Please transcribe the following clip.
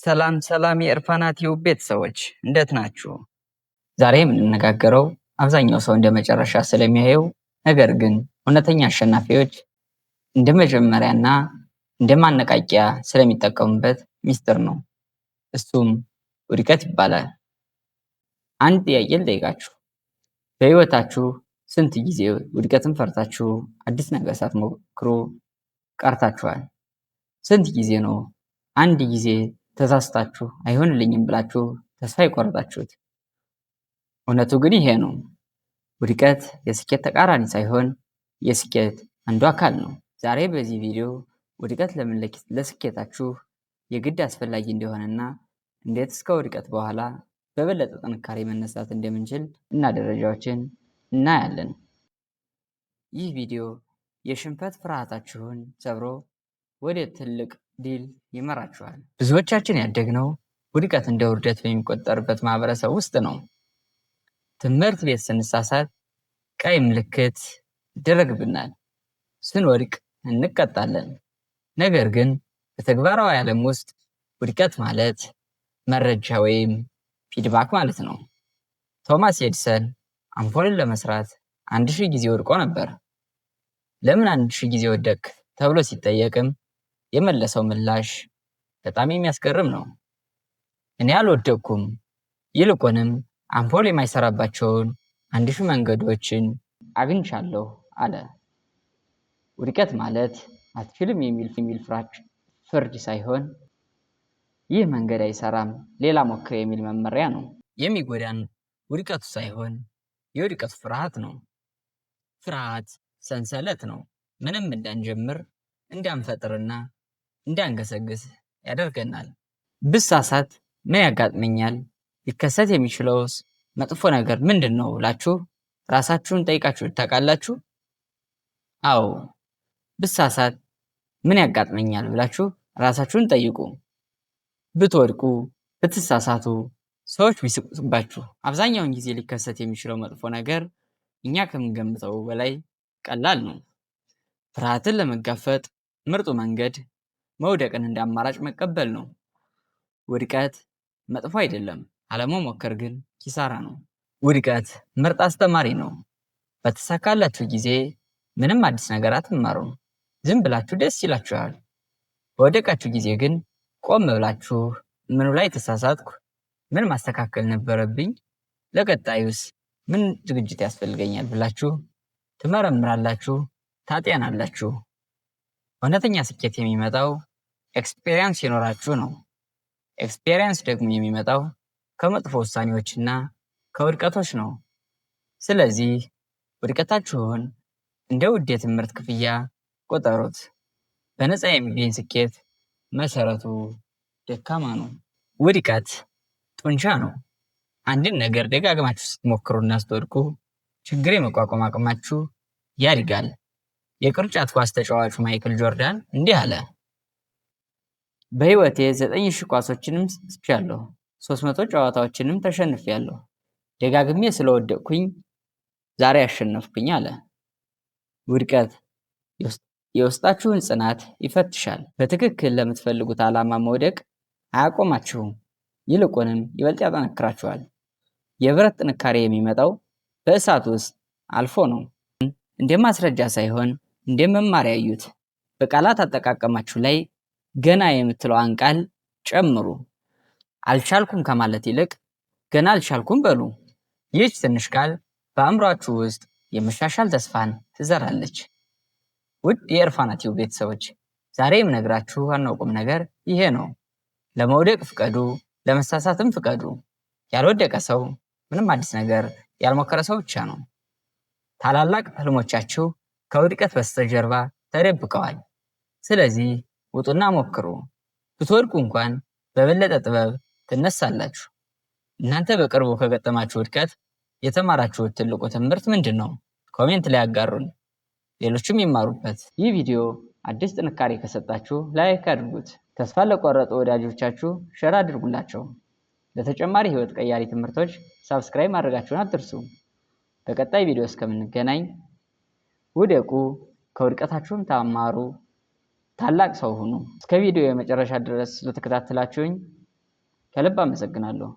ሰላም ሰላም የእርፋና ቲዩብ ቤተሰቦች እንዴት ናችሁ? ዛሬ የምንነጋገረው አብዛኛው ሰው እንደ መጨረሻ ስለሚያየው ነገር ግን እውነተኛ አሸናፊዎች እንደ መጀመሪያና እንደ ማነቃቂያ ስለሚጠቀሙበት ሚስጥር ነው። እሱም ውድቀት ይባላል። አንድ ጥያቄ ልጠይቃችሁ። በህይወታችሁ ስንት ጊዜ ውድቀትን ፈርታችሁ አዲስ ነገር ሳትሞክሩ ቀርታችኋል? ስንት ጊዜ ነው አንድ ጊዜ ተሳስታችሁ አይሆንልኝም ብላችሁ ተስፋ የቆረጣችሁት? እውነቱ ግን ይሄ ነው። ውድቀት የስኬት ተቃራኒ ሳይሆን የስኬት አንዱ አካል ነው። ዛሬ በዚህ ቪዲዮ ውድቀት ለምን ለስኬታችሁ የግድ አስፈላጊ እንደሆነና እንዴት እስከ ውድቀት በኋላ በበለጠ ጥንካሬ መነሳት እንደምንችል እና ደረጃዎችን እናያለን። ይህ ቪዲዮ የሽንፈት ፍርሃታችሁን ሰብሮ ወደ ትልቅ ድል ይመራችኋል። ብዙዎቻችን ያደግነው ውድቀት እንደ ውርደት በሚቆጠርበት ማህበረሰብ ውስጥ ነው። ትምህርት ቤት ስንሳሳት ቀይ ምልክት ይደረግብናል፣ ስንወድቅ እንቀጣለን። ነገር ግን በተግባራዊ ዓለም ውስጥ ውድቀት ማለት መረጃ ወይም ፊድባክ ማለት ነው። ቶማስ ኤዲሰን አምፖልን ለመስራት 1000 ጊዜ ወድቆ ነበር። ለምን 1000 ጊዜ ወደቅ ተብሎ ሲጠየቅም የመለሰው ምላሽ በጣም የሚያስገርም ነው። እኔ አልወደቅኩም፣ ይልቁንም አምፖል የማይሰራባቸውን 1000 መንገዶችን አግኝቻለሁ አለ። ውድቀት ማለት አትችልም የሚል ፍርድ ሳይሆን ይህ መንገድ አይሰራም፣ ሌላ ሞክር የሚል መመሪያ ነው። የሚጎዳን ውድቀቱ ሳይሆን የውድቀቱ ፍርሃት ነው። ፍርሃት ሰንሰለት ነው። ምንም እንዳንጀምር፣ እንዳንፈጥርና እንዳንገሰግስ ያደርገናል። ብሳሳት ምን ያጋጥመኛል? ሊከሰት የሚችለውስ መጥፎ ነገር ምንድን ነው ብላችሁ ራሳችሁን ጠይቃችሁ ታውቃላችሁ? አዎ፣ ብሳሳት ምን ያጋጥመኛል ብላችሁ ራሳችሁን ጠይቁ። ብትወድቁ፣ ብትሳሳቱ፣ ሰዎች ቢስቁባችሁ፣ አብዛኛውን ጊዜ ሊከሰት የሚችለው መጥፎ ነገር እኛ ከምንገምተው በላይ ቀላል ነው። ፍርሃትን ለመጋፈጥ ምርጡ መንገድ መውደቅን እንደ አማራጭ መቀበል ነው። ውድቀት መጥፎ አይደለም፣ አለመሞከር ግን ኪሳራ ነው። ውድቀት ምርጥ አስተማሪ ነው። በተሳካላችሁ ጊዜ ምንም አዲስ ነገር አትማሩም፣ ዝም ብላችሁ ደስ ይላችኋል። በወደቃችሁ ጊዜ ግን ቆም ብላችሁ ምኑ ላይ ተሳሳትኩ፣ ምን ማስተካከል ነበረብኝ፣ ለቀጣዩስ ምን ዝግጅት ያስፈልገኛል ብላችሁ ትመረምራላችሁ፣ ታጤናላችሁ። እውነተኛ ስኬት የሚመጣው ኤክስፔሪየንስ ሲኖራችሁ ነው። ኤክስፔሪየንስ ደግሞ የሚመጣው ከመጥፎ ውሳኔዎችና ከውድቀቶች ነው። ስለዚህ ውድቀታችሁን እንደ ውድ የትምህርት ክፍያ ቆጠሩት። በነፃ የሚገኝ ስኬት መሰረቱ ደካማ ነው። ውድቀት ጡንቻ ነው። አንድን ነገር ደጋግማችሁ ስትሞክሩና ስትወድቁ ችግር የመቋቋም አቅማችሁ ያድጋል። የቅርጫት ኳስ ተጫዋቹ ማይክል ጆርዳን እንዲህ አለ፣ በህይወቴ 9000 ኳሶችንም ስቻለሁ፣ 300 ጨዋታዎችንም ተሸንፌያለሁ። ደጋግሜ ስለወደቅኩኝ ዛሬ አሸነፍኩኝ አለ። ውድቀት የውስጣችሁን ጽናት ይፈትሻል። በትክክል ለምትፈልጉት ዓላማ መውደቅ አያቆማችሁም፣ ይልቁንም ይበልጥ ያጠነክራችኋል። የብረት ጥንካሬ የሚመጣው በእሳት ውስጥ አልፎ ነው። እንደ ማስረጃ ሳይሆን እንደ መማሪያ እዩት። በቃላት አጠቃቀማችሁ ላይ ገና የምትለዋን ቃል ጨምሩ። አልቻልኩም ከማለት ይልቅ ገና አልቻልኩም በሉ። ይህች ትንሽ ቃል በአእምሯችሁ ውስጥ የመሻሻል ተስፋን ትዘራለች። ውድ የእርፋና ቲዩብ ቤተሰቦች፣ ዛሬ የምነግራችሁ ዋናው ቁም ነገር ይሄ ነው። ለመውደቅ ፍቀዱ፣ ለመሳሳትም ፍቀዱ። ያልወደቀ ሰው ምንም አዲስ ነገር ያልሞከረ ሰው ብቻ ነው። ታላላቅ ህልሞቻችሁ ከውድቀት በስተጀርባ ተደብቀዋል። ስለዚህ ውጡና ሞክሩ። ብትወድቁ እንኳን በበለጠ ጥበብ ትነሳላችሁ። እናንተ በቅርቡ ከገጠማችሁ ውድቀት የተማራችሁት ትልቁ ትምህርት ምንድን ነው? ኮሜንት ላይ አጋሩን፣ ሌሎችም ይማሩበት። ይህ ቪዲዮ አዲስ ጥንካሬ ከሰጣችሁ ላይክ አድርጉት። ተስፋ ለቆረጡ ወዳጆቻችሁ ሼር አድርጉላቸው። ለተጨማሪ ህይወት ቀያሪ ትምህርቶች ሰብስክራይብ ማድረጋችሁን አትርሱ። በቀጣይ ቪዲዮ እስከምንገናኝ ውደቁ፣ ከውድቀታችሁም ተማሩ፣ ታላቅ ሰው ሁኑ። እስከ ቪዲዮ የመጨረሻ ድረስ ስለተከታተላችሁኝ ከልብ አመሰግናለሁ።